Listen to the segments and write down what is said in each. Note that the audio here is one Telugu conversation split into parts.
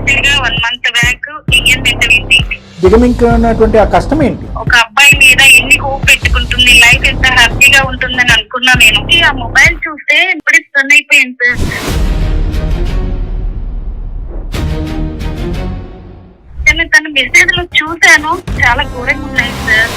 రీసెంట్ గా 1 మంత్ బ్యాక్ ఎంగేజ్మెంట్ అయింది. దిగమింగినటువంటి ఆ కష్టం ఏంటి? ఒక అబ్బాయి మీద ఎన్ని హోప్ పెట్టుకుంటుంది, లైఫ్ ఎంత హ్యాపీగా ఉంటుందని అనుకున్నా నేను. ఆ మొబైల్ చూస్తే ఇప్పుడు స్టన్ అయిపోయింది సార్. తన మెసేజ్లు చూశాను, చాలా ఘోరంగా ఉన్నాయి సార్.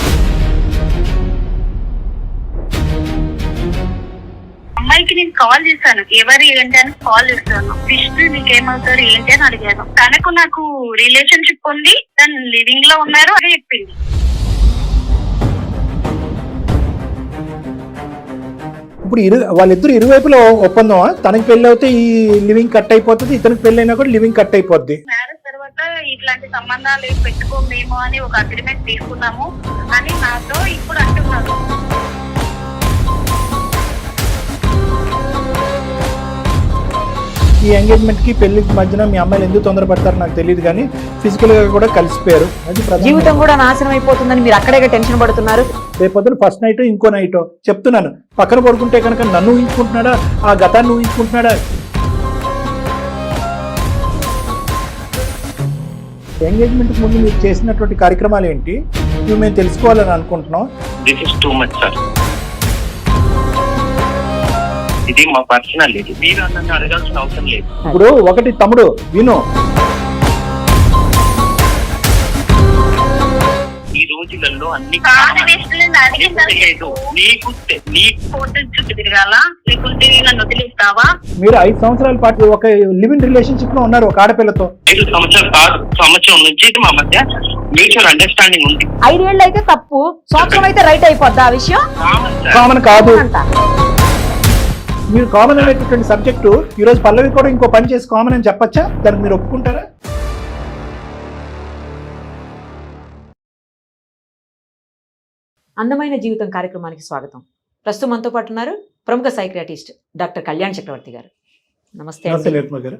అమ్మాయికి నేను కాల్ చేశాను, ఎవరు ఏంటి అని కాల్ చేశాను. విష్ణు నీకేమవుతారు ఏంటి అని అడిగాను. తనకు నాకు రిలేషన్షిప్ ఉంది, తను లివింగ్ లో ఉన్నారు అని చెప్పింది. ఇప్పుడు వాళ్ళిద్దరు ఇరువైపులో ఒప్పందమా? తనకి పెళ్లి అయితే ఈ లివింగ్ కట్ అయిపోతుంది, ఇతనికి పెళ్లి అయినా కూడా లివింగ్ కట్ అయిపోద్ది. మ్యారేజ్ తర్వాత ఇట్లాంటి సంబంధాలు పెట్టుకోమేమో అని ఒక అగ్రిమెంట్ తీసుకున్నాము అని నాతో ఇప్పుడు అంటున్నారు. ఈ ఎంగేజ్మెంట్ కి పెళ్లికి మధ్యన మీ అమ్మాయిలు ఎందుకు తొందరపడతారో నాకు తెలియదు, కానీ ఫిజికల్ గా కూడా కలిసిపోయారు. అది జీవితం కూడా నాశనం అయిపోతుందని మీరు అక్కడే టెన్షన్ పడుతున్నారు. రేపొద్దున ఫస్ట్ నైట్ ఇంకో నైట్ చెప్తున్నాను, పక్కన పడుకుంటే కనుక నన్ను ఊహించుకుంటున్నాడా, ఆ గతాన్ని ఊహించుకుంటున్నాడా? ఎంగేజ్మెంట్ ముందు మీరు చేసినటువంటి కార్యక్రమాలు ఏంటి, ఇవి మేము తెలుసుకోవాలని అనుకుంటున్నాం. This is too much sir. ఇది మా పర్సనల్, ఇది మీరు అన్నట్టు అడగాల్సిన అవసరం లేదు. ఇప్పుడు ఒకటి తమ్ముడు విను, ఈ రోజులలో అన్ని తిరగాల లేకుంటే నన్ను వదిలేస్తావా? మీరు 5 సంవత్సరాల పాటు ఒక లివింగ్ రిలేషన్షిప్ లో ఉన్నారు ఒక ఆడపిల్లతో. 5 సంవత్సరాలు కాదు, సంవత్సరం నుంచి మా మధ్య మ్యూచువల్ అండర్స్టాండింగ్ ఉంది. 5 ఏళ్ళు అయితే తప్పు, సంవత్సరం అయితే రైట్ అయిపోద్దా? ఆ విషయం కామన్ కాదు. మీరు కామన్ అనేటటువంటి సబ్జెక్టు ఈ రోజు పల్లవి కూడా ఇంకో పని చేసి కామన్ అని చెప్పచ్చా? దానికి మీరు ఒప్పుకుంటారా? అందమైన జీవితం కార్యక్రమానికి స్వాగతం. ప్రస్తుతం మనతో పాటు ఉన్నారు ప్రముఖ సైకియాట్రిస్ట్ డాక్టర్ కళ్యాణ్ చక్రవర్తి గారు. నమస్తే అండి.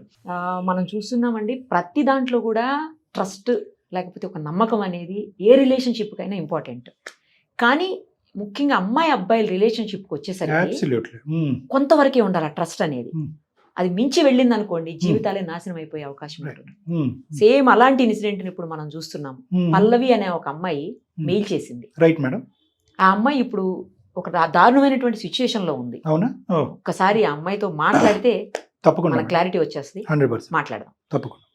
మనం చూస్తున్నామండి, ప్రతి దాంట్లో కూడా ట్రస్ట్ లేకపోతే ఒక నమ్మకం అనేది ఏ రిలేషన్షిప్కైనా ఇంపార్టెంట్. కానీ ముఖ్యంగా అమ్మాయి అబ్బాయిల రిలేషన్షిప్కి వచ్చేసరికి కొంతవరకే ఉండాలి ఆ ట్రస్ట్ అనేది. అది మించి వెళ్ళింది అనుకోండి, జీవితాలే నాశనం అయిపోయే అవకాశం ఉంటుంది. సేమ్ అలాంటి ఇన్సిడెంట్ ఇప్పుడు మనం చూస్తున్నాం. పల్లవి అనే ఒక అమ్మాయి మెయిల్ చేసింది. Right madam. ఆ అమ్మాయి ఇప్పుడు ఒక దారుణమైనటువంటి సిచ్యుయేషన్ లో ఉంది. అవునా? ఒక్కసారి ఆ అమ్మాయితో మాట్లాడితే తప్పకుండా మన క్లారిటీ వచ్చేస్తుంది. 100% మాట్లాడదాం. తప్పకుండా.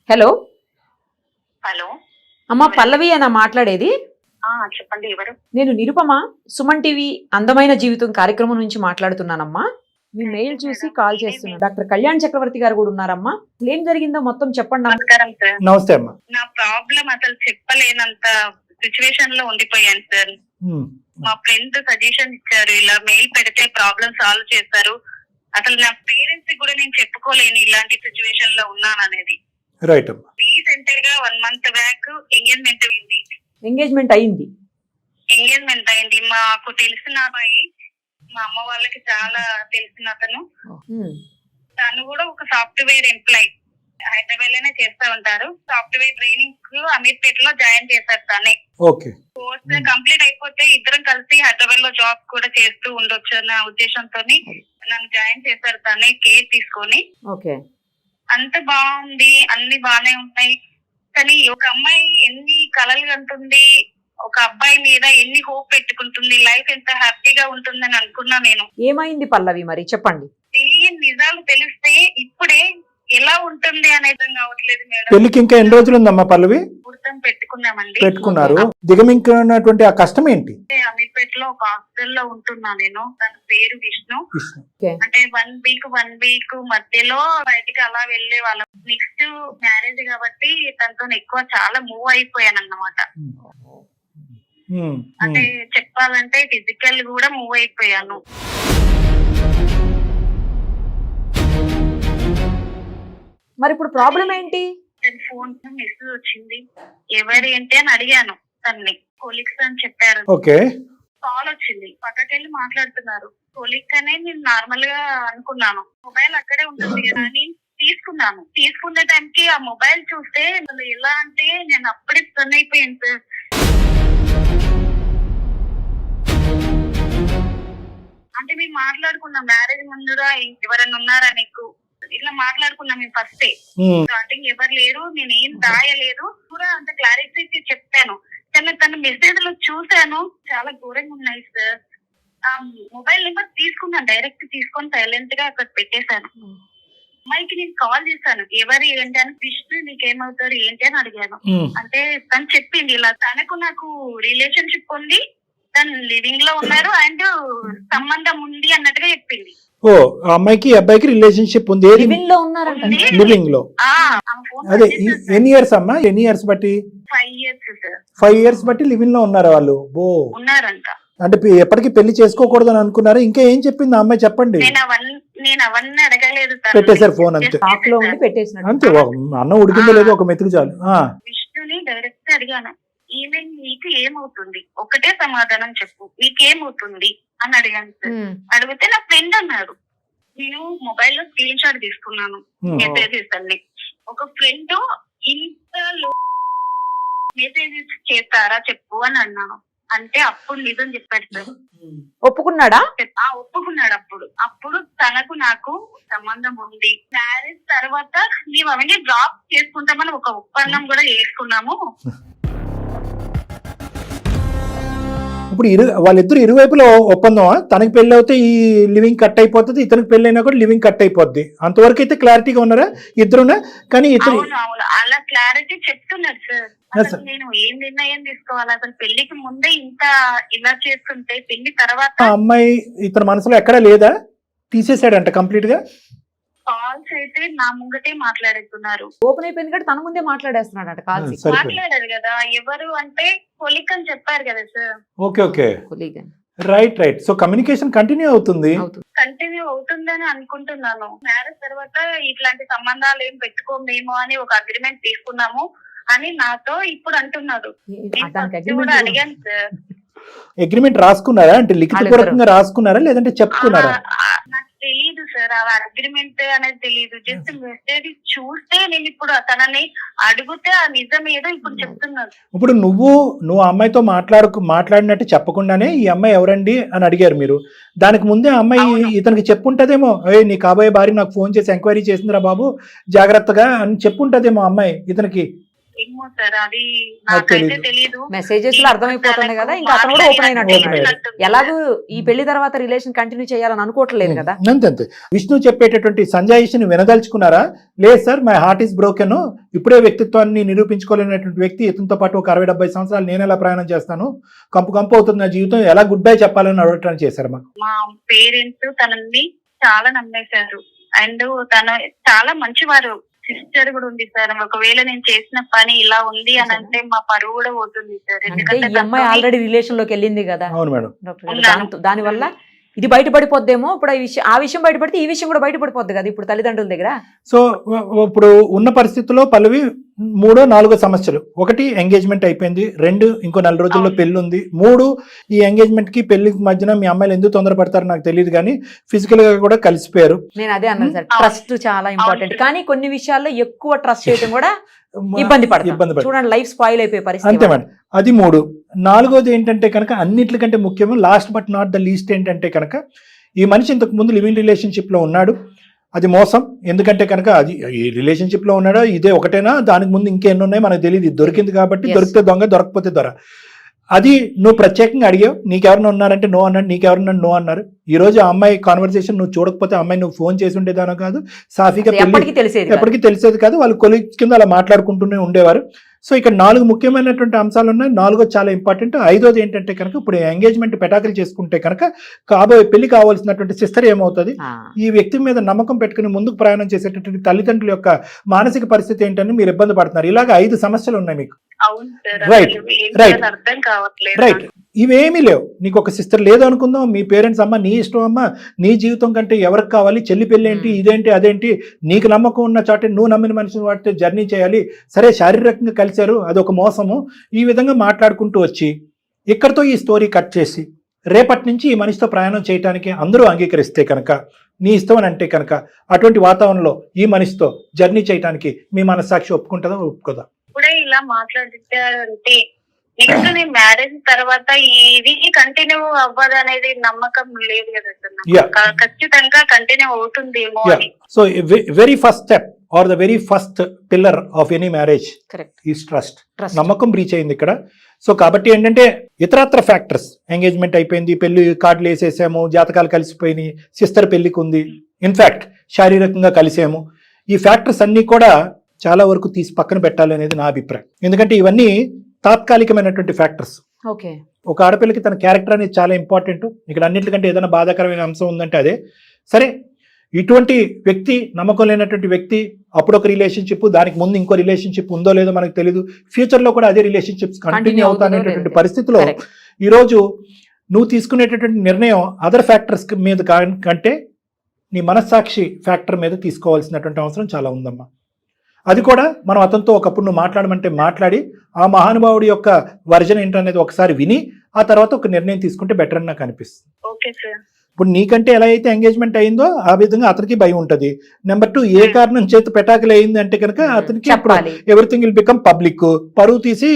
హలో హలో అమ్మా, పల్లవి అన్న మాట్లాడేది? చెప్పండి, ఎవరు? నేను నిరుపమ, సుమన్ టీవీ అందమైన జీవితం కార్యక్రమం నుంచి మాట్లాడుతున్నానమ్మా. మీ మెయిల్ చూసి కాల్ చేస్తున్నాను. డాక్టర్ కళ్యాణ్ చక్రవర్తి గారు కూడా ఉన్నారమ్మా. ఏం జరిగిందో మొత్తం చెప్పండి. నమస్కారం సార్. నమస్తే అమ్మా. నా ప్రాబ్లం అసలు చెప్పలేనంత సిచ్యువేషన్ లో ఉండిపోయాను సార్. మా ఫ్రెండ్ సజెషన్ ఇచ్చారు, ఇలా మెయిల్ పెడితే ప్రాబ్లం సాల్వ్ చేస్తారు. అసలు నా పేరెంట్స్ కూడా నేను చెప్పుకోలేను ఇలాంటి సిచ్యువేషన్ లో ఉన్నాను అనేది. రైట్ అమ్మా. రీసెంట్ గా 1 మంత్ బ్యాక్ ఎంగేజ్మెంట్ అయింది. ఎంగేజ్మెంట్ అయింది. మాకు తెలిసిన అబ్బాయి, మా అమ్మ వాళ్ళకి చాలా తెలిసిన అతను. తను కూడా ఒక సాఫ్ట్వేర్ ఎంప్లాయ్, హైదరాబాద్ లోనే చేస్తా ఉంటారు. సాఫ్ట్వేర్ ట్రైనింగ్ అమీర్పేట లో జాయిన్ చేశారు తనే. కోర్స్ కంప్లీట్ అయిపోతే ఇద్దరం కలిసి హైదరాబాద్ లో జాబ్ కూడా చేస్తూ ఉండొచ్చు అన్న ఉద్దేశంతో నన్ను జాయిన్ చేశారు తనే, కేర్ తీసుకొని. అంత బాగుంది, అన్ని బానే ఉన్నాయి. కానీ ఒక అమ్మాయి ఎన్ని కలలు కంటుంది, ఒక అబ్బాయి మీద ఎన్ని హోప్ పెట్టుకుంటుంది, లైఫ్ ఎంత హ్యాపీగా ఉంటుందని అనుకున్నా నేను. ఏమైంది పల్లవి మరి చెప్పండి. తెలియని నిజాలు తెలిస్తే ఇప్పుడే ఎలా ఉంటుంది అనేది కావట్లేదు మేడం. పెళ్లికి ఇంకా ఎన్ని రోజులు ఉందమ్మా పల్లవి? ముహూర్తం పెట్టుకున్నామండి. పెట్టుకున్నారు. దిగమింగినటువంటి ఆ కష్టం ఏంటి? అమీర్పేటలో ఒక హాస్టల్లో ఉంటున్నా నేను. తన పేరు విష్ణు. అంటే 1 వీక్ మధ్యలో బయటికి అలా వెళ్లే వాళ్ళం. నెక్స్ట్ మ్యారేజ్ కాబట్టి తనతో ఎక్కువ చాలా మూవ్ అయిపోయాను అన్నమాట. అంటే చెప్పాలంటే ఫిజికల్ కూడా మూవ్ అయిపోయాను. మరి ఇప్పుడు ప్రాబ్లం ఏంటి? ఫోన్ మెసేజ్ వచ్చింది, ఎవరు ఏంటి అని అడిగాను. తన్ని కొలీగ్స్ అని చెప్పారు. కాల్ వచ్చింది, పక్కకెళ్ళి మాట్లాడుతున్నారు. కొలీగ్ అనే నేను నార్మల్ గా అనుకున్నాను. మొబైల్ అక్కడే ఉంటుంది కదా అని తీసుకున్నాను. తీసుకునే టైంకి ఆ మొబైల్ చూస్తే అసలు ఎలా అంటే నేను అప్పుడే స్టన్ అయిపోయాను సార్. మేము మాట్లాడుకున్నాం మ్యారేజ్ ముందుగా ఎవరైనా ఉన్నారా నీకు ఇట్లా మాట్లాడుకున్నాం మేము ఫస్ట్ స్టార్టింగ్ ఎవరు లేరు, నేను ఏం దాయలేదు కూడా అంత క్లారిటీ చెప్పాను. కానీ తన మెసేజ్ లో చూసాను చాలా ఘోరంగా ఉన్నాయి సార్. ఆ మొబైల్ నెంబర్ తీసుకున్నాను, డైరెక్ట్ తీసుకొని సైలెంట్ గా అక్కడ పెట్టేశాను. అమ్మాయికి నేను కాల్ చేశాను, ఎవరు ఏంటి అని, విష్ణు నీకేమవుతారు ఏంటి అని అడిగాను. అంటే తను చెప్పింది ఇలా తనకు నాకు రిలేషన్షిప్ ఉంది, తను లివింగ్ లో ఉన్నారు అండ్ సంబంధం ఉంది అన్నట్టుగా చెప్పింది. ఓ అమ్మాయికి అబ్బాయికి రిలేషన్షిప్ ఉంది, లివింగ్ లో ఉన్నారంట. లివింగ్ లో. అదే ఎన్ని ఇయర్స్ అమ్మా, ఎన్ని ఇయర్స్ బట్టి? 5 years సార్. 5 years బట్టి లివింగ్ లో ఉన్నారా వాళ్ళు? ఓ ఉన్నారంట. అంటే ఎప్పటికీ పెళ్లి చేసుకోకూడదు అని అనుకున్నారా? ఇంకా ఏం చెప్పింది ఆ అమ్మాయి చెప్పండి. నేను అవన్నీ అడగలేదు, పెట్టేశారు ఫోన్ అంతే, షాక్ లో ఉండి పెట్టేసినట్టు. అంతే. అన్నం ఉడికిందో లేదో ఒక మెతుకు చాలు. విష్ణుని డైరెక్ట్ అడిగాను, ఈమె నీకు ఏమవుతుంది, ఒకటే సమాధానం చెప్పు, నీకేమవుతుంది అని అడిగాను సార్. అడిగితే నా ఫ్రెండ్ అన్నారు. నేను మొబైల్ లో స్క్రీన్ షాట్ తీసుకున్నాను మెసేజెస్ అన్ని. ఒక ఫ్రెండ్ ఇంత మెసేజెస్ చేస్తారా చెప్పు అని అన్నాను. అంటే అప్పుడు నిజం చెప్పాడు సార్. ఒప్పుకున్నాడా? ఒప్పుకున్నాడు. అప్పుడు తనకు నాకు సంబంధం ఉంది, మ్యారేజ్ తర్వాత మేము అవన్నీ డ్రాప్ చేసుకుంటామని ఒక ఒప్పందం కూడా చేసుకున్నాము. ఇప్పుడు వాళ్ళిద్దరు ఇరువైపులో ఒప్పందమా? తనకి పెళ్లి అవుతే ఈ లివింగ్ కట్ అయిపోతుంది, ఇతనికి పెళ్లి అయినా కూడా లివింగ్ కట్ అయిపోద్ది. అంతవరకు అయితే క్లారిటీగా ఉన్నారా ఇద్దరునా? కానీ ఇతరు అలా క్లారిటీ చెప్తున్నారు సార్. అసలు నేను ఏం నిర్ణయం తీసుకోవాలి, అసలు పెళ్లికి ముందే ఇంత ఇలా చేస్తుంటే పెళ్లి తర్వాత అమ్మాయి ఇతని మనసులో ఎక్కడా లేదా, తీసేసాడంట కంప్లీట్ గా. కాల్స్ అయితే నా ముంగటే మాట్లాడుతున్నారు. ఓపెన్ అయిపోయింది కదా, తన ముందే మాట్లాడేస్తున్నాడు అంట కాల్స్. మాట్లాడారు కదా, ఎవరు అంటే కొలిక్ అని చెప్పారు కదా sir. Okay okay, colleague. Right right. So communication continue అవుతుంది. కంటిన్యూ అవుతుందని అనుకుంటున్నాను. మ్యారేజ్ తర్వాత ఇట్లాంటి సంబంధాలు ఏం పెట్టుకోమేమో అని ఒక అగ్రిమెంట్ తీసుకున్నాము అని నాతో ఇప్పుడు అంటున్నాడు. కూడా అడిగాను సార్. అగ్రిమెంట్ రాసుకున్నారా? అంటే లిఖితపూర్వకంగా రాసుకున్నారా లేదంటే చెప్పుకున్నారా? నాకు తెలీదు సార్, ఆ అగ్రిమెంట్ అనేది తెలీదు. జస్ట్ మెసేజ్ చూస్తే నేను ఇప్పుడు తనని అడిగితే ఆ నిజం ఏదో ఇప్పుడు చెప్తున్నాను. ఇప్పుడు నువ్వు అమ్మాయితో మాట్లాడినట్టు చెప్పకుండానే ఈ అమ్మాయి ఎవరండి అని అడిగారు మీరు. దానికి ముందే అమ్మాయి ఇతనికి చెప్పుంటదేమో, నీ కాబోయే భార్య నాకు ఫోన్ చేసి ఎంక్వైరీ చేసిందిరా బాబు జాగ్రత్తగా అని చెప్పుంటదేమో అమ్మాయి ఇతనికి. ఏమో సార్, అది నాకైతే తెలీదు. మెసేజెస్ లో అర్థమైపోతుంది కదా, ఇంకా అతను కూడా ఓపెన్ అయినట్టు. ఎలాగూ ఈ పెళ్లి తర్వాత రిలేషన్ కంటిన్యూ చేయాలని అనుకోవట్లేదు కదా. అంతే. విష్ణు చెప్పేటటువంటి సంజాయిషిని వినదలుచుకున్నారా? లేదు sir, my heart is broken, ఇప్పుడే వ్యక్తిత్వాన్ని నిరూపించుకోలేనటువంటి వ్యక్తి ఇతనితో పాటు ఒక 60-70 సంవత్సరాలు నేను ఎలా ప్రయాణం చేస్తాను, కంపు అవుతుంది నా జీవితం, ఎలా గుడ్ బై చెప్పాలని అడగటానికి చేశారు. మా పేరెంట్స్ తనని చాలా నమ్మేశారు అండ్ తను చాలా మంచివారు. సిస్టర్ కూడా ఉంది సార్, ఒకవేళ నేను చేసిన పని ఇలా ఉంది అని అంటే మా పరువు కూడా పోతుంది సార్. ఎందుకంటే ఈ అమ్మాయి ఆల్రెడీ రిలేషన్ లోకి వెళ్ళింది కదా. అవును మేడం. దాని వల్ల ఇది బయటపడిపోద్దేమో. ఇప్పుడు ఆ విషయం బయటపడితే ఈ విషయం కూడా బయటపడిపోద్ది కదా ఇప్పుడు తల్లిదండ్రుల దగ్గర. సో ఇప్పుడు ఉన్న పరిస్థితుల్లో పల్లవి 3-4 సమస్యలు. 1 ఎంగేజ్మెంట్ అయిపోయింది, 2 ఇంకో 4 రోజుల్లో పెళ్లి ఉంది, 3 ఈ ఎంగేజ్మెంట్ కి పెళ్లికి మధ్యన మీ అమ్మాయిలు ఎందుకు తొందరపడతారో నాకు తెలియదు కానీ ఫిజికల్ గా కూడా కలిసిపోయారు. నేను అదే అన్నాను సార్, ట్రస్ట్ చాలా ఇంపార్టెంట్. కానీ కొన్ని విషయాల్లో ఎక్కువ ట్రస్ట్ చేయడం కూడా ఇబ్బంది పడుతుంది. చూడండి, లైఫ్ స్పాయిల్ అయిపోయే పరిస్థితి. అంతే మేడం, అది 3. 4వది ఏంటంటే కనుక అన్నిటికంటే ముఖ్యము, last but not the least ఏంటంటే కనుక ఈ మనిషి ఇంతకు ముందు లివింగ్ రిలేషన్షిప్ లో ఉన్నాడు. అది మోసం. ఎందుకంటే కనుక అది ఈ రిలేషన్షిప్ లో ఉన్నాడో ఇదే ఒకటేనా, దానికి ముందు ఇంకెన్ని ఉన్నాయి మనకు తెలియదు. దొరికింది కాబట్టి దొరికితే దొంగ, దొరకపోతే దొర. అది నువ్వు ప్రత్యేకంగా అడిగావు, నీకెవరైనా ఉన్నారంటే నో అన్నాడు, నీకెవరన్నా నో అన్నారు. ఈ రోజు ఆ అమ్మాయి కాన్వర్సేషన్ నువ్వు చూడకపోతే అమ్మాయి నువ్వు ఫోన్ చేసి ఉండేదానో కాదు, సాఫీగా ఎప్పటికీ తెలిసేది కాదు. వాళ్ళు కొలీగ్స్ కింద అలా మాట్లాడుకుంటూనే ఉండేవారు. సో ఇక్కడ 4 ముఖ్యమైనటువంటి అంశాలు ఉన్నాయి. 4వ చాలా ఇంపార్టెంట్. 5వది ఏంటంటే కనుక ఇప్పుడు ఎంగేజ్మెంట్ పెటాకులు చేసుకుంటే కనుక కాబోయే పెళ్లి కావాల్సినటువంటి సిస్టర్ ఏమవుతుంది, ఈ వ్యక్తి మీద నమ్మకం పెట్టుకుని ముందుకు ప్రయాణం చేసేటటువంటి తల్లిదండ్రుల యొక్క మానసిక పరిస్థితి ఏంటని మీరు ఇబ్బంది పడుతున్నారు. ఇలాగ 5 సమస్యలు ఉన్నాయి మీకు. రైట్. ఇవేమీ లేవు. నీకు ఒక సిస్టర్ లేదు అనుకుందాం, మీ పేరెంట్స్ అమ్మ నీ ఇష్టం అమ్మ, నీ జీవితం కంటే ఎవరికి కావాలి, చెల్లి పెళ్ళి ఏంటి, ఇదేంటి అదేంటి, నీకు నమ్మకం ఉన్న చాటే నువ్వు నమ్మిన మనిషిని వాటితో జర్నీ చేయాలి. సరే శారీరకంగా కలిశారు, అదొక మోసము. ఈ విధంగా మాట్లాడుకుంటూ వచ్చి ఇక్కడితో ఈ స్టోరీ కట్ చేసి రేపటి నుంచి ఈ మనిషితో ప్రయాణం చేయడానికి అందరూ అంగీకరిస్తే కనుక, నీ ఇష్టం అని అంటే కనుక అటువంటి వాతావరణంలో ఈ మనిషితో జర్నీ చేయడానికి మీ మనస్సాక్షి ఒప్పుకుంటుందా ఒప్పుకోదా? ఇప్పుడే ఇలా మాట్లాడితే నెక్స్ట్ నేను మ్యారేజ్ తర్వాత ఇది కంటిన్యూ అవ్వదు అనేది నమ్మకం లేదు కదా సార్ నాకు. Yeah. ఖచ్చితంగా కంటిన్యూ అవుతుందేమో అని. So very first step are the very first pillar of any marriage correct. Is trust. Trust. నమ్మకం బ్రీచ్ అయింది ఇక్కడ. సో కాబట్టి ఏంటంటే ఇతరత్ర ఫ్యాక్టర్స్, ఎంగేజ్మెంట్ అయిపోయింది, పెళ్లి కార్డులు వేసేసాము, జాతకాలు కలిసిపోయినాయి, సిస్టర్ పెళ్లికి ఉంది, ఇన్ఫ్యాక్ట్ శారీరకంగా కలిసాము, ఈ ఫ్యాక్టర్స్ అన్నీ కూడా చాలా వరకు తీసి పక్కన పెట్టాలి అనేది నా అభిప్రాయం. ఎందుకంటే ఇవన్నీ తాత్కాలికమైనటువంటి ఫ్యాక్టర్స్. ఓకే. ఒక ఆడపిల్లకి తన క్యారెక్టర్ అనేది చాలా ఇంపార్టెంట్. ఇక్కడ అన్నిటికంటే ఏదైనా బాధాకరమైన అంశం ఉందంటే అదే. సరే, ఇటువంటి వ్యక్తి, నమ్మకం లేనటువంటి వ్యక్తి, అప్పుడొక రిలేషన్షిప్, దానికి ముందు ఇంకో రిలేషన్షిప్ ఉందో లేదో మనకు తెలియదు, ఫ్యూచర్లో కూడా అదే రిలేషన్షిప్స్ కంటిన్యూ అవుతానేటువంటి పరిస్థితిలో ఈరోజు నువ్వు తీసుకునేటటువంటి నిర్ణయం అదర్ ఫ్యాక్టర్స్ మీద కంటే నీ మనస్సాక్షి ఫ్యాక్టర్ మీద తీసుకోవాల్సినటువంటి అవసరం చాలా ఉందమ్మా. అది కూడా మనం అతనితో ఒకప్పుడు నువ్వు మాట్లాడమంటే మాట్లాడి ఆ మహానుభావుడి యొక్క వర్జన్ ఏంటనేది ఒకసారి విని ఆ తర్వాత ఒక నిర్ణయం తీసుకుంటే బెటర్ అని నాకు అనిపిస్తుంది. Okay sir. ఇప్పుడు నీకంటే ఎలా అయితే ఎంగేజ్మెంట్ అయిందో ఆ విధంగా అతనికి భయం ఉంటుంది. నెంబర్ 2, ఏ కారణం చేత పెటాకులు అయింది అంటే కనుక అతనికి ఎవ్రీథింగ్ విల్ బికమ్ పబ్లిక్, పరువు తీసి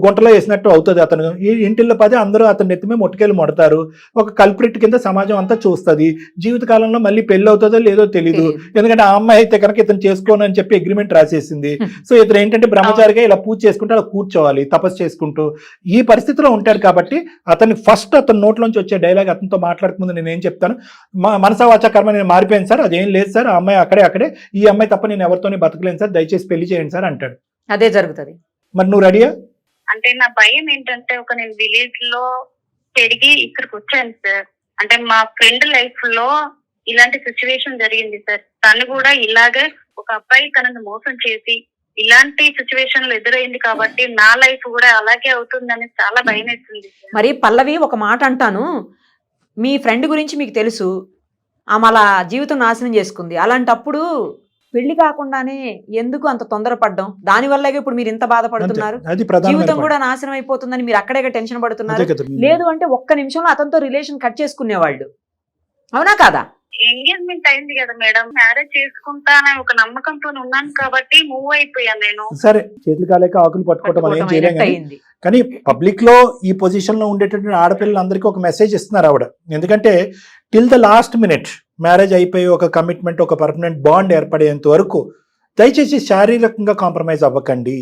గుంటలో వేసినట్టు అవుతుంది. అతను ఇంటిల్లో పది అందరూ అతని నెత్తిమే మొట్టుకెళ్ళి మొడతారు. ఒక కల్ప్రిట్ కింద సమాజం అంతా చూస్తుంది. జీవితకాలంలో మళ్ళీ పెళ్లి అవుతుందో లేదో తెలీదు. ఎందుకంటే ఆ అమ్మాయి అయితే కనుక ఇతను చేసుకోను అని చెప్పి అగ్రిమెంట్ రాసేసింది. సో ఇతను ఏంటంటే బ్రహ్మచారిగా ఇలా పూజ చేసుకుంటూ అలా కూర్చోవాలి తపస్సు చేసుకుంటూ. ఈ పరిస్థితిలో ఉంటాడు కాబట్టి అతని ఫస్ట్ అతని నోట్లోంచి వచ్చే డైలాగ్ అతనితో మాట్లాడకముందు నేను ఏం చెప్తాను, మనసా వాచా కర్మ నేను మారిపోయాను సార్, అదేం లేదు సార్, ఆ అమ్మాయి అక్కడే, ఈ అమ్మాయి తప్ప నేను ఎవరితోనే బతకలేను సార్, దయచేసి పెళ్లి చేయండి సార్ అంటాడు. అదే జరుగుతుంది. మరి నువ్వు రెడీయా? అంటే నా భయం ఏంటంటే నేను విలేజ్ లో పెరిగి ఇక్కడికి వచ్చాను సార్. అంటే మా ఫ్రెండ్ లైఫ్ లో ఇలాంటి సిచ్యువేషన్ జరిగింది సార్. తను కూడా ఇలాగే ఒక అబ్బాయి తనని మోసం చేసి ఇలాంటి సిచ్యువేషన్ లో ఎదురైంది కాబట్టి నా లైఫ్ కూడా అలాగే అవుతుందని చాలా భయం వేస్తుంది. మరి పల్లవి, ఒక మాట అంటాను, మీ ఫ్రెండ్ గురించి మీకు తెలుసు, ఆమె అలా జీవితం నాశనం చేసుకుంది. అలాంటప్పుడు పెళ్లి కాకుండానే ఎందుకు అంత తొందరపడ్డం? దానివల్లే ఇప్పుడు మీరు ఇంత బాధపడుతున్నారు. జీవితం కూడా నాశనం అయిపోతుందని మీరు అక్కడే టెన్షన్ పడుతున్నారు. లేదు అంటే ఒక్క నిమిషంలో అతనితో రిలేషన్ కట్ చేసుకునేవాళ్ళు, అవునా కాదా? ఎంగేజ్మెంట్ అయింది కదా మేడం, మ్యారేజ్ చేసుకుంటానని ఒక నమ్మకంతో ఉన్నాను కాబట్టి మూవ్ అయిపోయాను నేను. సరే, చేతులు కాలేక ఆకులు పట్టుకోవడం మనం ఏం చేయలేం. కానీ పబ్లిక్ లో ఈ పొజిషన్ లో ఉండేటటువంటి ఆడపిల్లలందరికీ ఒక మెసేజ్ ఇస్తున్నారు ఆవిడ. ఎందుకంటే till the last minute marriage అయిపోయి ఒక కమిట్మెంట్, ఒక పర్మనెంట్ బాండ్ ఏర్పడేంత వరకు దయచేసి శారీరకంగా కాంప్రమైజ్ అవ్వకండి.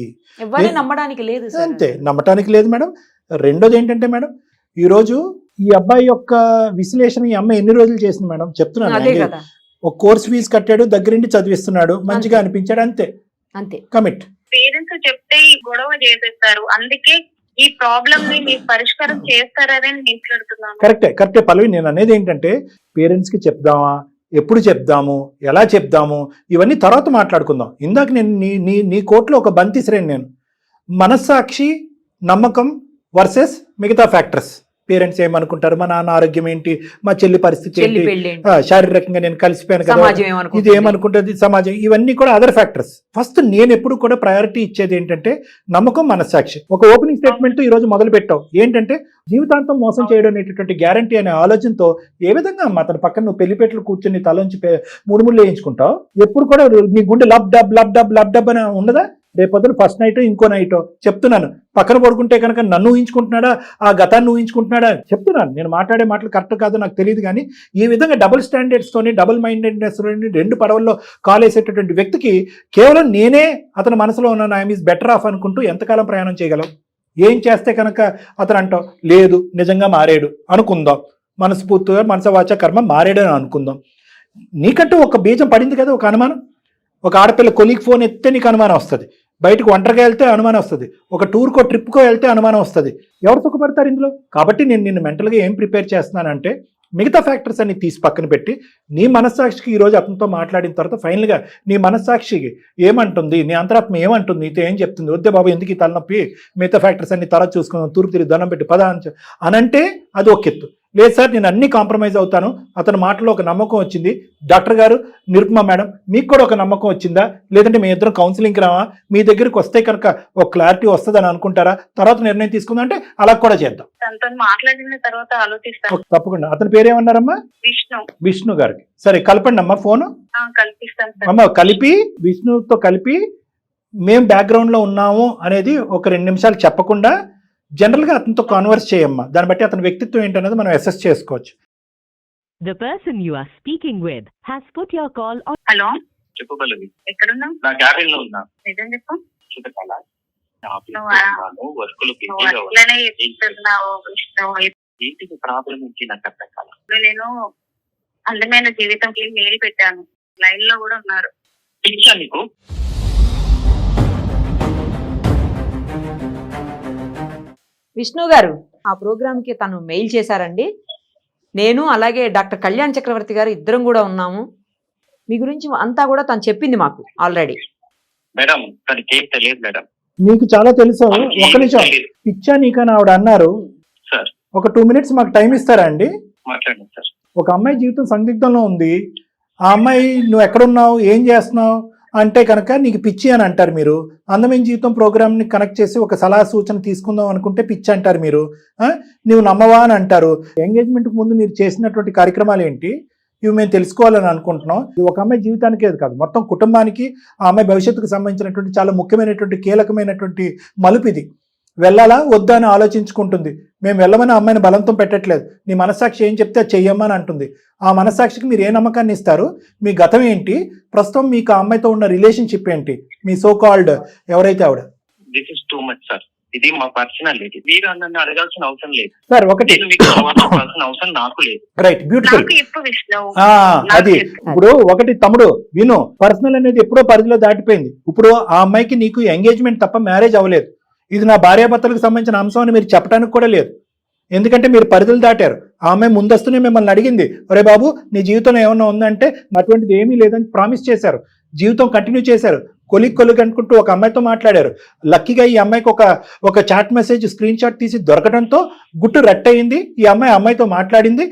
నమ్మడానికి లేదు. అంతే, నమ్మటానికి లేదు మేడం. రెండోది ఏంటంటే మేడం, ఈ రోజు ఈ అబ్బాయి యొక్క విశ్లేషణ ఈ అమ్మాయి ఎన్ని రోజులు చేసింది మేడం చెప్తున్నాను. ఒక కోర్స్ ఫీజు కట్టాడు, దగ్గరుండి చదివిస్తున్నాడు, మంచిగా అనిపించాడు, అంతే కమిట్. పేరెంట్స్ చెప్తే ఈ గొడవ చేసేస్తారు, అందుకే ఈ ప్రాబ్లమ్ ని మీరు పరిష్కారం చేస్తారని మాట్లాడుతున్నాను. కరెక్టే పల్లవి. నేను అనేది ఏంటంటే పేరెంట్స్ కి చెప్దామా, ఎప్పుడు చెప్దాము, ఎలా చెప్దాము, ఇవన్నీ తర్వాత మాట్లాడుకుందాం. ఇందాక నేను నీ కోర్టులో ఒక బంతి శ్రేణి, నేను మనస్సాక్షి, నమ్మకం వర్సెస్ మిగతా ఫ్యాక్టర్స్. పేరెంట్స్ ఏమనుకుంటారు, మా నాన్న ఆరోగ్యం ఏంటి, మా చెల్లి పరిస్థితి ఏంటి, శారీరకంగా నేను కలిసిపోయాను కదా, ఇది ఏమనుకుంటుంది సమాజం, ఇవన్నీ కూడా అదర్ ఫ్యాక్టర్స్. ఫస్ట్ నేను ఎప్పుడు కూడా ప్రయారిటీ ఇచ్చేది ఏంటంటే నమ్మకం, మనస్సాక్షి. ఒక ఓపెనింగ్ స్టేట్మెంట్ ఈ రోజు మొదలు పెట్టావు ఏంటంటే జీవితాంతం మోసం చేయడం అనేటటువంటి గ్యారంటీ అనే ఆలోచనతో ఏ విధంగా అమ్మ అతని పక్కన నువ్వు పెళ్లిపేటలు కూర్చొని తలోంచి ముడుముళ్ళు వేయించుకుంటావు. ఎప్పుడు కూడా నీ గుండె లబ్ డబ్ అని ఉండదా? రేపొద్దున ఫస్ట్ నైట్ ఇంకో నైట్ చెప్తున్నాను, పక్కన పడుకుంటే కనుక నన్ను ఊహించుకుంటున్నాడా, ఆ గతాన్ని ఊహించుకుంటున్నాడా చెప్తున్నాను. నేను మాట్లాడే మాటలు కరెక్ట్ కాదో నాకు తెలియదు, కానీ ఈ విధంగా డబుల్ స్టాండర్డ్స్ తోని, డబుల్ మైండెడ్నెస్ రెండు పడవల్లో కాలేసేటటువంటి వ్యక్తికి కేవలం నేనే అతని మనసులో ఉన్న ఐఎమ్ ఈజ్ బెటర్ ఆఫ్ అనుకుంటూ ఎంతకాలం ప్రయాణం చేయగలం? ఏం చేస్తే కనుక అతను అంటావు లేదు నిజంగా మారాడు అనుకుందాం, మనస్ఫూర్తిగా మనసవాచ కర్మ మారాడని అనుకుందాం. నీకంటూ ఒక బీజం పడింది కదా, ఒక అనుమానం. ఒక ఆడపిల్ల కొలీగ్ ఫోన్ ఎత్తే నీకు అనుమానం వస్తుంది, బయటకు ఒంటరిగా వెళ్తే అనుమానం వస్తుంది, ఒక టూర్కో ట్రిప్కో వెళ్తే అనుమానం వస్తుంది. ఎవరు సుఖపడతారు ఇందులో? కాబట్టి నేను నిన్ను మెంటల్గా ఏం ప్రిపేర్ చేస్తున్నానంటే మిగతా ఫ్యాక్టర్స్ అన్ని తీసి పక్కన పెట్టి నీ మనస్సాక్షికి ఈరోజు అతనితో మాట్లాడిన తర్వాత ఫైనల్గా నీ మనస్సాక్షికి ఏమంటుంది, నీ అంతరాత్మ ఏమంటుంది, నీతో ఏం చెప్తుంది, వద్దే బాబు ఎందుకు ఈ తలనొప్పి, మిగతా ఫ్యాక్టర్స్ అన్ని తర్వాత చూసుకుందాం, తూర్పు తిరిగి దండం పెట్టి పద అనంటే అది ఒక ఎత్తు. లేదు సార్ నేను అన్ని కాంప్రమైజ్ అవుతాను, అతని మాటలో ఒక నమ్మకం వచ్చింది, డాక్టర్ గారు, నిరుపమ మేడం మీకు కూడా ఒక నమ్మకం వచ్చిందా, లేదంటే మీ ఇద్దరం కౌన్సిలింగ్కి రావా, మీ దగ్గరికి వస్తే కనుక ఒక క్లారిటీ వస్తుందని అనుకుంటారా, తర్వాత నిర్ణయం తీసుకుందాం అంటే అలా కూడా చేద్దాం. మాట్లాడిన తర్వాత ఆలోచిస్తాను. తప్పకుండా. అతని పేరేమన్నారమ్మా? విష్ణు గారికి. సరే కలపండి అమ్మా ఫోను. కల్పిస్తాను అమ్మ, కలిపి విష్ణుతో కలిపి మేము బ్యాక్గ్రౌండ్లో ఉన్నాము అనేది ఒక 2 నిమిషాలు చెప్పకుండా జనరల్గా అతనితో కాన్వర్స్ చేయమ్మా. దాన్ని బట్టి అతని వ్యక్తిత్వం ఏంటనేది మనం అసెస్ చేసుకోవచ్చు. The person you are speaking with has put your call on. Hello, చెప్పు పల్లవి. ఎక్కడున్నావు? నా క్యాబిన్ లో ఉన్నా. నిజం చెప్పు. చూడకాల నువ్వు వర్కులు అట్లనే చెప్తున్నావు విష్ణు. ఏంటి ప్రాబ్లం ఏంటి నాకు అర్థం కాల. ఇప్పుడు నేను అందమైన జీవితంకి మెయిల్ పెట్టాను, లైన్ లో కూడా ఉన్నారు. ఇచ్చా నీకు విష్ణు గారు ఆ ప్రోగ్రామ్కి తను మెయిల్ చేశారండి. నేను అలాగే డాక్టర్ కళ్యాణ్ చక్రవర్తి గారు ఇద్దరం కూడా ఉన్నాము. మీ గురించి అంతా కూడా తను చెప్పింది మాకు ఆల్రెడీ. మేడం తనకి ఏం తెలియదు మేడం. మీకు చాలా తెలుసు. ఒక నిమిషం, పిచ్చా నీకని ఆవిడ అన్నారు. సార్ ఒక 2 minutes మాకు టైం ఇస్తారా అండి? మాట్లాడండి సార్. ఒక అమ్మాయి జీవితం సందిగ్ధంలో ఉంది. ఆ అమ్మాయి నువ్వు ఎక్కడున్నావు, ఏం చేస్తున్నావు అంటే కనుక నీకు పిచ్చి అని అంటారు మీరు. అందమైన జీవితం ప్రోగ్రామ్ని కనెక్ట్ చేసి ఒక సలహా సూచన తీసుకుందాం అనుకుంటే పిచ్చి అంటారు మీరు. నువ్వు నమ్మవా అని అంటారు. ఎంగేజ్మెంట్కి ముందు మీరు చేసినటువంటి కార్యక్రమాలు ఏంటి, ఇవి మేము తెలుసుకోవాలని అనుకుంటున్నాం. ఇది ఒక అమ్మాయి జీవితానికే కాదు, మొత్తం కుటుంబానికి, ఆ అమ్మాయి భవిష్యత్తుకు సంబంధించినటువంటి చాలా ముఖ్యమైనటువంటి కీలకమైనటువంటి మలుపు ఇది. వెళ్ళాలా వద్దా అని ఆలోచించుకుంటుంది. మేము వెళ్ళమని అమ్మాయిని బలంతో పెట్టట్లేదు. నీ మనస్సాక్షి ఏం చెప్తే అది చెయ్యమ్మని అంటుంది. ఆ మనస్సాక్షికి మీరు ఏ నమ్మకాన్ని ఇస్తారు? మీ గతం ఏంటి, ప్రస్తుతం మీకు ఆ అమ్మాయితో ఉన్న రిలేషన్షిప్ ఏంటి, మీ సో కాల్డ్ ఎవరైతే ఆవిడ? This is too much sir. ఇది మా పర్సనల్. ఇది మీరు నన్ను అడగాల్సిన అవసరం లేదు సార్. ఒకటి మీకు చెప్పాల్సిన అవసరం నాకు లేదు. Right, beautiful. నాకు చెప్పు విష్ణు. అది ఇప్పుడు ఒకటి తమ్ముడు విను, పర్సనల్ అనేది ఎప్పుడో పరిధిలో దాటిపోయింది. ఇప్పుడు ఆ అమ్మాయికి నీకు ఎంగేజ్మెంట్ తప్ప మ్యారేజ్ అవ్వలేదు. ఇది నా భార్యాభర్తలకు సంబంధించిన అంశం అని మీరు చెప్పడానికి కూడా లేదు. ఎందుకంటే మీరు పరిధులు దాటారు. ఆ అమ్మాయి ముందస్తునే మిమ్మల్ని అడిగింది, ఒరే బాబు నీ జీవితంలో ఏమన్నా ఉందంటే అటువంటిది ఏమీ లేదని ప్రామిస్ చేశారు. జీవితం కంటిన్యూ చేశారు. కొలిక్ అనుకుంటూ ఒక అమ్మాయితో మాట్లాడారు. లక్కీగా ఈ అమ్మాయికి ఒక చాట్ మెసేజ్ స్క్రీన్ షాట్ తీసి దొరకడంతో గుట్టు రట్టయింది. ఈ అమ్మాయితో మాట్లాడింది.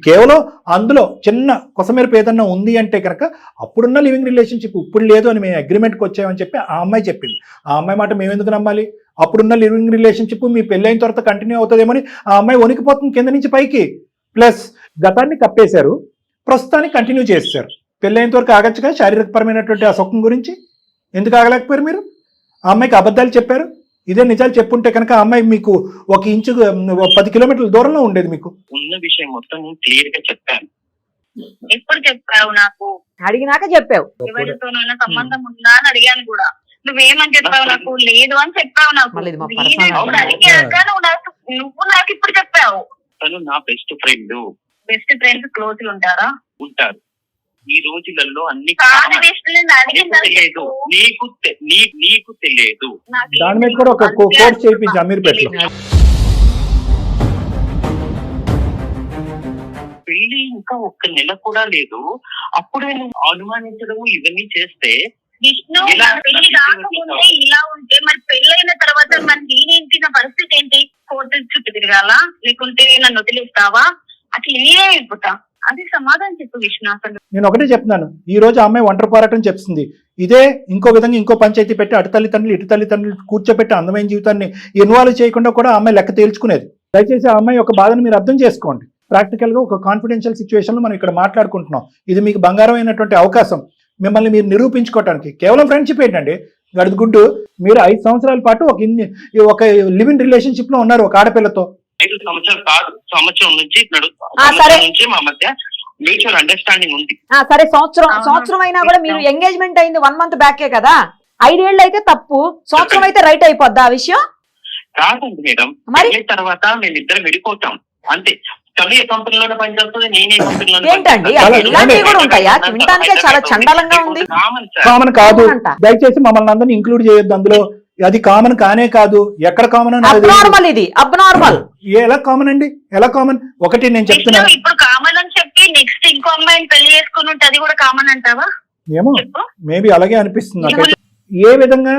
కేవలం అందులో చిన్న కొసమేరపు ఏదన్నా ఉంది అంటే కనుక అప్పుడున్న లివింగ్ రిలేషన్షిప్ ఇప్పుడు లేదు అని మేము అగ్రిమెంట్కి వచ్చామని చెప్పి ఆ అమ్మాయి చెప్పింది. ఆ అమ్మాయి మాట మేము ఎందుకు నమ్మాలి? అప్పుడున్న లివింగ్ రిలేషన్షిప్ మీ పెళ్ళైన తర్వాత కంటిన్యూ అవుతుందేమని ఆ అమ్మాయి వణికిపోతుంది కింద నుంచి పైకి. ప్లస్ గతాన్ని కప్పేశారు, ప్రస్తుతాన్ని కంటిన్యూ చేశారు. పెళ్ళైనంత వరకు ఆగచ్చుగా శారీరకపరమైనటువంటి ఆ సుఖం గురించి ఎందుకు ఆగలేకపోయారు మీరు? ఆ అమ్మాయికి అబద్ధాలు చెప్పారు. ఇదే నిజాలు చెప్పుంటే కనుక ఆ అమ్మాయి మీకు 1 ఇంచు 10 కిలోమీటర్ల దూరంలో ఉండేది. మీకు ఉన్న విషయం మొత్తం నేను క్లియర్ గా చెప్పాను. ఎప్పుడు చెప్పావు? నాకు అడిగినాక చెప్పావు. ఎవరితోనైనా సంబంధం ఉందా అని అడిగాను కూడా. నువ్వేమని చెప్పావు? నాకు లేదు అని చెప్పావు. నాకు మళ్ళీ ఇది మా నేను personal ఇప్పుడు అడిగాక నువ్వు నాకు ఇప్పుడు చెప్పావు. తను నా best friend. Best friends close ఉంటారా? ఉంటారు. ఈ రోజులలో అన్ని కాదు విష్ణు, నేను అడిగిందని తెలియదు. నీకు తెలియదు. దాని మీద కూడా ఒక కోర్స్ చేయించి అమీర్పేటలో. పెళ్లి ఇంకా 1 నెల కూడా లేదు, అప్పుడే నువ్వు అనుమానించడం ఇవన్నీ చేస్తే విష్ణు, పెళ్లి కాకముందే ఇలా ఉంటే మరి పెళ్ళైన తర్వాత మరి నేనేంటి, నా పరిస్థితి ఏంటి? కోర్టు చుట్టూ తిరగాల, లేకుంటే నన్ను వదిలేస్తావా? అట్లా ఏ అయిపోతా? అది సమాధానం చెప్పు విష్ణు. అసలు నేను ఒకటే చెప్తున్నాను, ఈ రోజు అమ్మాయి ఒంటరి పోరాటం చెప్తుంది. ఇదే ఇంకో విధంగా ఇంకో పంచాయతీ పెట్టి అటు తల్లిదండ్రులు ఇటు తల్లిదండ్రులు కూర్చోబెట్టి అందమైన జీవితాన్ని ఇన్వాల్వ్ చేయకుండా కూడా అమ్మాయి లెక్క తేల్చుకునేది. దయచేసి ఆ అమ్మాయి ఒక బాధను మీరు అర్థం చేసుకోండి. ప్రాక్టికల్ గా ఒక కాన్ఫిడెన్షియల్ సిచ్యువేషన్ లో మనం ఇక్కడ మాట్లాడుకుంటున్నాం. ఇది మీకు బంగారమైనటువంటి అవకాశం, మిమ్మల్ని మీరు నిరూపించుకోవడానికి. కేవలం ఫ్రెండ్షిప్ ఏంటండి గడుగుడ్డు. మీరు 5 సంవత్సరాల పాటు ఒక లివింగ్ రిలేషన్షిప్ లో ఉన్నారు ఒక ఆడపిల్లతో. 5 సంవత్సరాలు కాదు, సంవత్సరం నుంచి నుంచి మా మధ్య మ్యూచువల్ అండర్స్టాండింగ్ ఉంది. సరే, సంవత్సరం అయినా కూడా మీరు ఎంగేజ్మెంట్ అయింది 1 month బ్యాకే కదా. 5 ఏళ్ళు అయితే తప్పు, సంవత్సరం అయితే రైట్ అయిపోద్దా ఆ విషయం? కాదండి మేడం, మరి తర్వాత మేమిద్దరం విడిపోతాం అంతే. తను ఏ కంపెనీలోనే పనిచేస్తుంది, నేనే కంపెనీలో. ఏంటండి ఇలాంటివి కూడా ఉంటాయా? వినడానికే చాలా చండాలంగా ఉంది. కామన్ కాదు, దయచేసి మమ్మల్ని అందరినీ ఇంక్లూడ్ చేయొద్దు అందులో. అది కామన్ కానే కాదు, ఎక్కడ కామన్ అబ్నార్మల్. ఇది అబ్నార్మల్. ఎలా కామన్ అండి? ఎలా కామన్? ఒకటి నేను చెప్తున్నాను, ఇప్పుడు కామన్ అని చెప్పి నెక్స్ట్ ఇంకో అమ్మాయిని పెళ్లి చేసుకుని ఉంటే అది కూడా కామన్ అంటావా? ఏమో మేబీ అలాగే అనిపిస్తుంది నాకైతే. ఏ విధంగా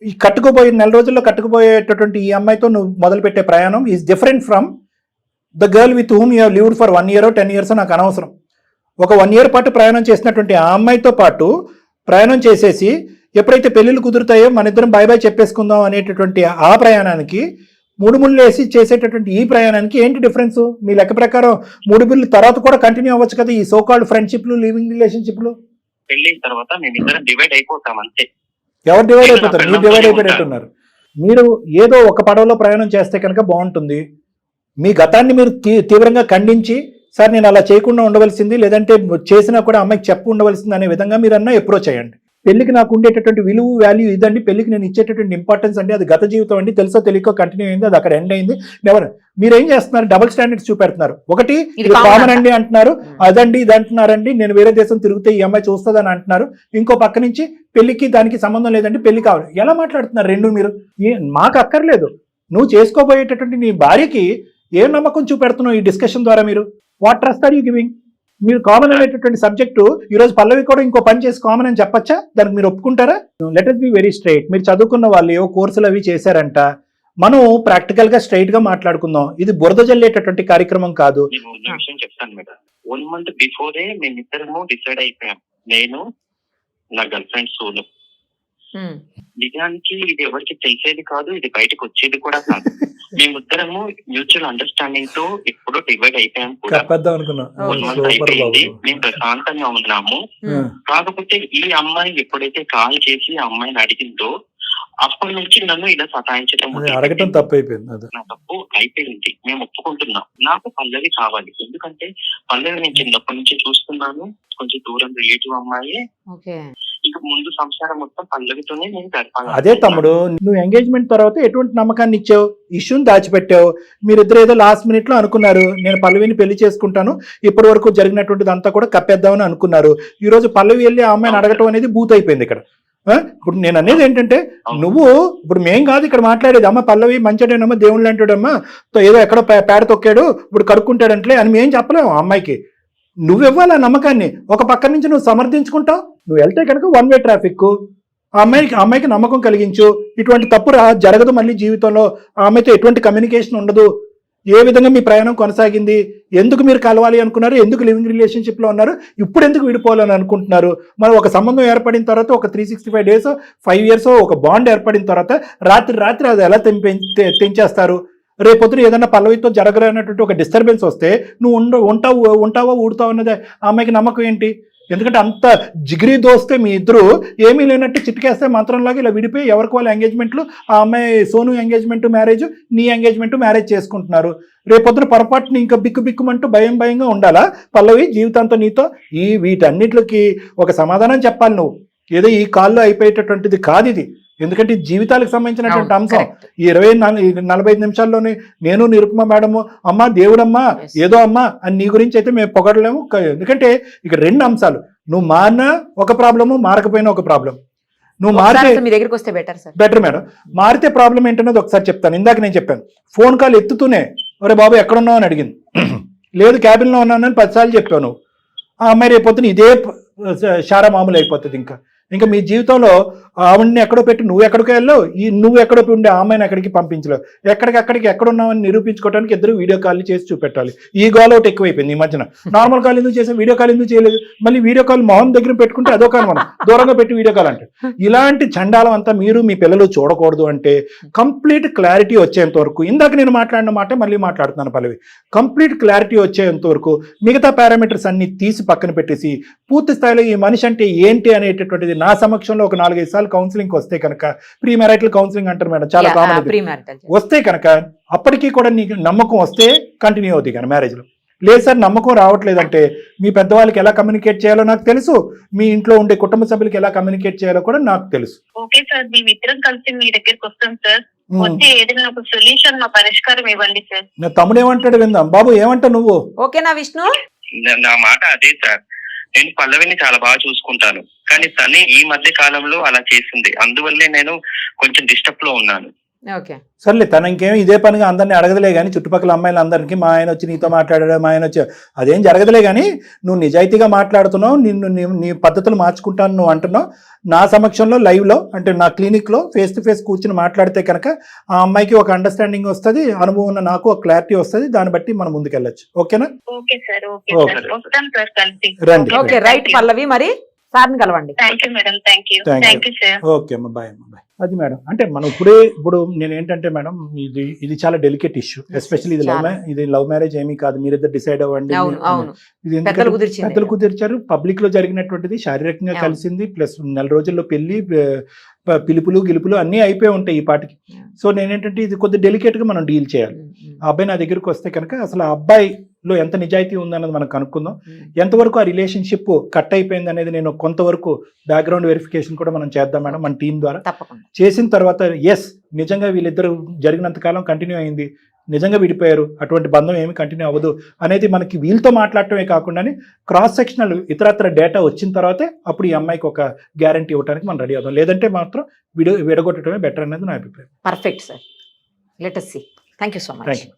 ఈ కట్టుకుపోయే 4 రోజుల్లో కట్టుకుపోయేటటువంటి ఈ అమ్మాయితో నువ్వు మొదలు పెట్టే ప్రయాణం is different from the girl with whom you have lived for 1 year 10 years నాకు అనవసరం. ఒక 1 year పాటు ప్రయాణం చేసినటువంటి ఆ అమ్మాయితో పాటు ప్రయాణం చేసేసి ఎప్పుడైతే పెళ్లిళ్ళు కుదురుతాయో మన ఇద్దరం బాయ్ బాయ్ చెప్పేసుకుందాం అనేటటువంటి ఆ ప్రయాణానికి 3 ముళ్ళు వేసి చేసేటటువంటి ఈ ప్రయాణానికి ఏంటి డిఫరెన్స్? మీ లెక్క ప్రకారం 3 బిల్లు తర్వాత కూడా కంటిన్యూ అవ్వచ్చు కదా ఈ సో కాల్డ్ ఫ్రెండ్షిప్లు, లివింగ్ రిలేషన్షిప్లు. పెళ్ళైన తర్వాత మేమిద్దరం డివైడ్ అయిపోతాం అంతే. ఎవరు డివైడ్ అయిపోతారు? మీరు డివైడ్ అయిపోయినట్టున్నారు. మీరు ఏదో ఒక పడవలో ప్రయాణం చేస్తే కనుక బాగుంటుంది. మీ గతాన్ని మీరు తీవ్రంగా ఖండించి, సార్ నేను అలా చేయకుండా ఉండవలసింది, లేదంటే చేసినా కూడా అమ్మాయికి చెప్పు ఉండవలసింది అనే విధంగా మీరు అన్న అప్రోచ్ అయ్యండి. పెళ్లికి నాకు ఉండేటటువంటి విలువ వాల్యూ ఇదండి, పెళ్లికి నేను ఇచ్చేటటువంటి ఇంపార్టెన్స్ అండి, అది గత జీవితం అండి, తెలుసో తెలియకో కంటిన్యూ అయింది, అది అక్కడ ఎండ్ అయింది. ఎవరు మీరేం చేస్తున్నారు? డబుల్ స్టాండర్డ్స్ చూపెడుతున్నారు. ఒకటి ఇది కామన్ అండి అంటున్నారు, అదండి ఇది అంటున్నారండి, నేను వేరే దేశం తిరిగితే ఈ అమ్మాయి చూస్తుందని అంటున్నారు. ఇంకో పక్క నుంచి పెళ్లికి దానికి సంబంధం లేదండి, పెళ్లి కావాలి. ఎలా మాట్లాడుతున్నారు రెండు మీరు? మాకు అక్కర్లేదు. నువ్వు చేసుకోబోయేటటువంటి నీ భార్యకి ఏం నమ్మకం చూపెడుతున్నావు ఈ డిస్కషన్ ద్వారా? మీరు what trust are you giving? మీరు కామన్ అనేటటువంటి సబ్జెక్టు ఈరోజు పల్లవి కూడా ఇంకో పని చేసి కామన్ అని చెప్పచ్చా? దానికి మీరు ఒప్పుకుంటారా? Let us be very straight. మీరు చదువుకున్న వాళ్ళు ఏవో కోర్సులు అవి చేశారంట, మనం ప్రాక్టికల్ గా స్ట్రైట్ గా మాట్లాడుకుందాం. ఇది బురద జల్లేటటువంటి కార్యక్రమం కాదు. విషయం చెప్తాను మేడం. 1 month బిఫోరే మేమిద్దరము డిసైడ్ అయిపోయాం, నేను నా గర్ల్ ఫ్రెండ్ సోను. నిజానికి ఇది ఎవరికి తెలిసేది కాదు, ఇది బయటకు వచ్చేది కూడా కాదు. మేమిద్దరము మ్యూచువల్ అండర్స్టాండింగ్ తో ఇప్పుడు డివైడ్ అయిపోయాం కూడా. 1 month అయిపోయింది, మేము ప్రశాంతంగా ఉన్నాము. కాకపోతే ఈ అమ్మాయి ఎప్పుడైతే కాల్ చేసి ఆ అమ్మాయిని అడిగిందో అప్పటి నుంచి నన్ను ఇలా సతాయించడం అడగటం తప్పు అయిపోయింది. నా తప్పు అయిపోయింది, మేము ఒప్పుకుంటున్నాం. నాకు పల్లవి కావాలి, ఎందుకంటే పల్లవి నేను చిన్నప్పటి నుంచి చూస్తున్నాను, కొంచెం దూరం రిలేటివ్ అమ్మాయి. ఇక ముందు సంసారం మొత్తం పల్లవితోనే నేను గడపాలి. అదే తమ్ముడు, నువ్వు ఎంగేజ్మెంట్ తర్వాత ఎటువంటి నమ్మకాన్ని ఇచ్చావు? ఇష్యూని దాచిపెట్టావు. మీరిద్దరు ఏదో లాస్ట్ మినిట్ లో అనుకున్నారు, నేను పల్లవిని పెళ్లి చేసుకుంటాను, ఇప్పటి వరకు జరిగినటువంటిది అంతా కూడా కప్పేద్దామని అనుకున్నారు. ఈ రోజు పల్లవి వెళ్ళి ఆ అమ్మాయిని అడగటం అనేది బూత్ అయిపోయింది ఇక్కడ. ఇప్పుడు నేను అనేది ఏంటంటే, నువ్వు ఇప్పుడు మేం కాదు ఇక్కడ మాట్లాడేది, అమ్మ పల్లవి మంచిడేనమ్మా, దేవుళ్ళు అంటాడమ్మా, ఏదో ఎక్కడో పేడ తొక్కాడు ఇప్పుడు కడుక్కుంటాడంటే అని మేం చెప్పలేము ఆ అమ్మాయికి. నువ్వు ఇవ్వాలి ఆ నమ్మకాన్ని. ఒక పక్క నుంచి నువ్వు సమర్థించుకుంటావు. నువ్వు వెళ్తే కనుక 1 way ట్రాఫిక్. ఆ అమ్మాయికి నమ్మకం కలిగించు, ఇటువంటి తప్పు జరగదు మళ్ళీ జీవితంలో, ఆ అమ్మాయితో ఎటువంటి కమ్యూనికేషన్ ఉండదు. ఏ విధంగా మీ ప్రయాణం కొనసాగింది, ఎందుకు మీరు కలవాలి అనుకున్నారు, ఎందుకు లివింగ్ రిలేషన్షిప్ లో ఉన్నారు, ఇప్పుడు ఎందుకు విడిపోవాలని అనుకుంటున్నారు. మరి ఒక సంబంధం ఏర్పడిన తర్వాత ఒక 365 days 5 years ఒక బాండ్ ఏర్పడిన తర్వాత రాత్రి అది ఎలా తెంచేస్తారు? రేపొద్దున ఏదైనా పల్లవితో జరగలేనటువంటి ఒక డిస్టర్బెన్స్ వస్తే నువ్వు ఉంటావా ఊడుతావు అన్నది ఆ అమ్మాయికి నమ్మకం ఏంటి? ఎందుకంటే అంత జిగిరి దోస్తే మీ ఇద్దరు ఏమీ లేనట్టు చిటికేస్తే మంత్రంలాగా ఇలా విడిపోయి ఎవరికి వాళ్ళ ఎంగేజ్మెంట్లు, ఆ అమ్మాయి సోను ఎంగేజ్మెంట్ మ్యారేజ్, నీ ఎంగేజ్మెంట్ మ్యారేజ్ చేసుకుంటున్నారు. రేపొద్దున పొరపాటుని ఇంకా బిక్కుమంటూ భయంగా ఉండాలా పల్లవి జీవితాంతో నీతో? వీటన్నిటికి ఒక సమాధానం చెప్పాలి నువ్వు. ఏదో ఈ కాల్లో అయిపోయేటటువంటిది కాదు ఇది. ఎందుకంటే జీవితాలకు సంబంధించినటువంటి అంశం. ఈ 40 నిమిషాల్లోనే నేను నిరుపమ మేడము అమ్మా దేవుడమ్మా ఏదో అమ్మా అని నీ గురించి అయితే మేము పొగడలేము. ఎందుకంటే ఇక 2 అంశాలు, నువ్వు మారినా ఒక ప్రాబ్లము, మారకపోయినా ఒక ప్రాబ్లం. నువ్వు మారితే మీ దగ్గరికి వస్తే బెటర్ మేడం. మారితే ప్రాబ్లం ఏంటన్నది ఒకసారి చెప్తాను. ఇందాక నేను చెప్పాను, ఫోన్ కాల్ ఎత్తుతూనే ఒరే బాబు ఎక్కడున్నావు అని అడిగింది. లేదు క్యాబిన్లో ఉన్నానని 10 సార్లు చెప్పావు నువ్వు. ఆ అమ్మాయి రేపొద్దున ఇదే శారా మామూలు అయిపోతుంది. ఇంకా మీ జీవితంలో ఆవిడ్ని ఎక్కడో పెట్టి నువ్వు ఎక్కడికి వెళ్ళావు, నువ్వు ఎక్కడో ఉండే ఆ అమ్మాయిని ఎక్కడికి పంపించలేవు. ఎక్కడికి ఎక్కడున్నావని నిరూపించుకోవడానికి ఇద్దరు వీడియో కాల్ చేసి చూపెట్టాలి. ఈ గోల్ అవుట్ ఎక్కువైపోయింది ఈ మధ్యన. నార్మల్ కాల్ ఎందుకు చేసాం, వీడియో కాల్ ఎందుకు చేయలేదు? మళ్ళీ వీడియో కాల్ మొహం దగ్గర పెట్టుకుంటే అదో కాదు, మనం దూరంగా పెట్టి వీడియో కాల్ అంటే. ఇలాంటి చండాలం అంతా మీరు మీ పిల్లలు చూడకూడదు. అంటే కంప్లీట్ క్లారిటీ వచ్చేంత వరకు, ఇందాక నేను మాట్లాడిన మాట మళ్ళీ మాట్లాడుతున్నాను పల్లవి, కంప్లీట్ క్లారిటీ వచ్చేంత వరకు మిగతా పారామీటర్స్ అన్ని తీసి పక్కన పెట్టేసి పూర్తి స్థాయిలో ఈ మనిషి అంటే ఏంటి అనేటటువంటిది నా సమక్షంలో ఒక 4-5 సార్లు కౌన్సిలింగ్ వస్తే కనుక, ప్రీ మ్యారిటల్ కౌన్సిలింగ్ అంటారు మేడం, చాలా కామన్. వస్తే కనుక అప్పటికీ కూడా నీకు నమ్మకం వస్తే కంటిన్యూ అవుతాయి కానీ మ్యారేజ్లో. లేదు సార్ నమ్మకం రావట్లేదంటే మీ పెద్దవాళ్ళకి ఎలా కమ్యూనికేట్ చేయాలో నాకు తెలుసు, మీ ఇంట్లో ఉండే కుటుంబ సభ్యులకి ఎలా కమ్యూనికేట్ చేయాలో కూడా నాకు తెలుసు. ఓకే సార్, మేమిద్దరం కలిసి మీ దగ్గరికి వస్తాం సార్. వచ్చి ఏదైనా ఒక సొల్యూషన్, మా పరిష్కారం ఇవ్వండి సార్. నా తమ్ముడు ఏమంటాడు విందాం. బాబు ఏమంటావు నువ్వు? ఓకేనా విష్ణు? నా మాట అదే సార్, నేను పల్లవిని చాలా బాగా చూసుకుంటాను, కానీ తనే ఈ మధ్య కాలంలో అలా చేసింది, అందువల్లే నేను కొంచెం డిస్టర్బ్ లో ఉన్నాను. సర్లే, తన ఇంకేం ఇదే పనిగా అందరినీ అడగదులే కానీ, చుట్టుపక్కల అమ్మాయిలు అందరికీ మా ఆయన వచ్చి నీతో మాట్లాడాడు, మా ఆయన వచ్చి అదేం జరగదులే కానీ, నువ్వు నిజాయితీగా మాట్లాడుతున్నావు, నీ పద్ధతులు మార్చుకుంటాను నువ్వు అంటున్నావు. నా సమక్షంలో లైవ్లో అంటే నా క్లినిక్లో ఫేస్ టు ఫేస్ కూర్చుని మాట్లాడితే కనుక ఆ అమ్మాయికి ఒక అండర్స్టాండింగ్ వస్తుంది, అనుభవం ఉన్న నాకు ఒక క్లారిటీ వస్తుంది, దాన్ని బట్టి మనం ముందుకెళ్ళచ్చు. ఓకేనా? ఓకే సార్, ఓకే సార్, వస్తాం సార్ కలిసి. రండి. ఓకే రైట్ పల్లవి, మరి సార్ని కలవండి. Thank you madam. Thank you. Thank you. Thank you sir. Okay అమ్మా, బాయ్ అమ్మా, బాయ్. అది మేడం, అంటే మనం ఇప్పుడు నేను ఏంటంటే మేడం, ఇది చాలా డెలికేట్ ఇష్యూ. ఎస్పెషల్లీ ఇది లవ్ మ్యారేజ్ ఏమీ కాదు, మీరిద్దరు డిసైడ్ అవ్వండి. అవును అవును, ఇది ఎందుకంటే పెద్దలు కుదిర్చింది. పెద్దలు కుదిర్చారు, పబ్లిక్ లో జరిగినటువంటిది, శారీరకంగా అవును. కలిసింది, ప్లస్ నెల రోజుల్లో పెళ్లి, పిలుపులు గిలుపులు అన్నీ అయిపోయి ఉంటాయి ఈ పాటికి. సో నేనేంటంటే ఇది కొద్ది డెలికేట్ గా మనం డీల్ చేయాలి. ఆ అబ్బాయి నా దగ్గరికి వస్తే కనుక అసలు ఆ అబ్బాయిలో ఎంత నిజాయితీ ఉందన్నది మనం కనుక్కుందాం. ఎంతవరకు ఆ రిలేషన్షిప్ కట్ అయిపోయింది అనేది నేను కొంతవరకు బ్యాక్గ్రౌండ్ వెరిఫికేషన్ కూడా మనం చేద్దాం మేడం మన టీం ద్వారా. తప్పకుండా చేసిన తర్వాత ఎస్ నిజంగా వీళ్ళిద్దరు జరిగినంత కాలం కంటిన్యూ అయింది, నిజంగా విడిపోయారు, అటువంటి బంధం ఏమి కంటిన్యూ అవ్వదు అనేది మనకి వీళ్ళతో మాట్లాడటమే కాకుండానే క్రాస్ సెక్షనల్ ఇతరత్ర డేటా వచ్చిన తర్వాతే అప్పుడు ఈ అమ్మాయికి ఒక గ్యారంటీ ఇవ్వడానికి మనం రెడీ అవుతాం. లేదంటే మాత్రం విడగొట్టడమే బెటర్ అనేది నా అభిప్రాయం. Perfect sir. Let us see. Thank you so much. Thank you.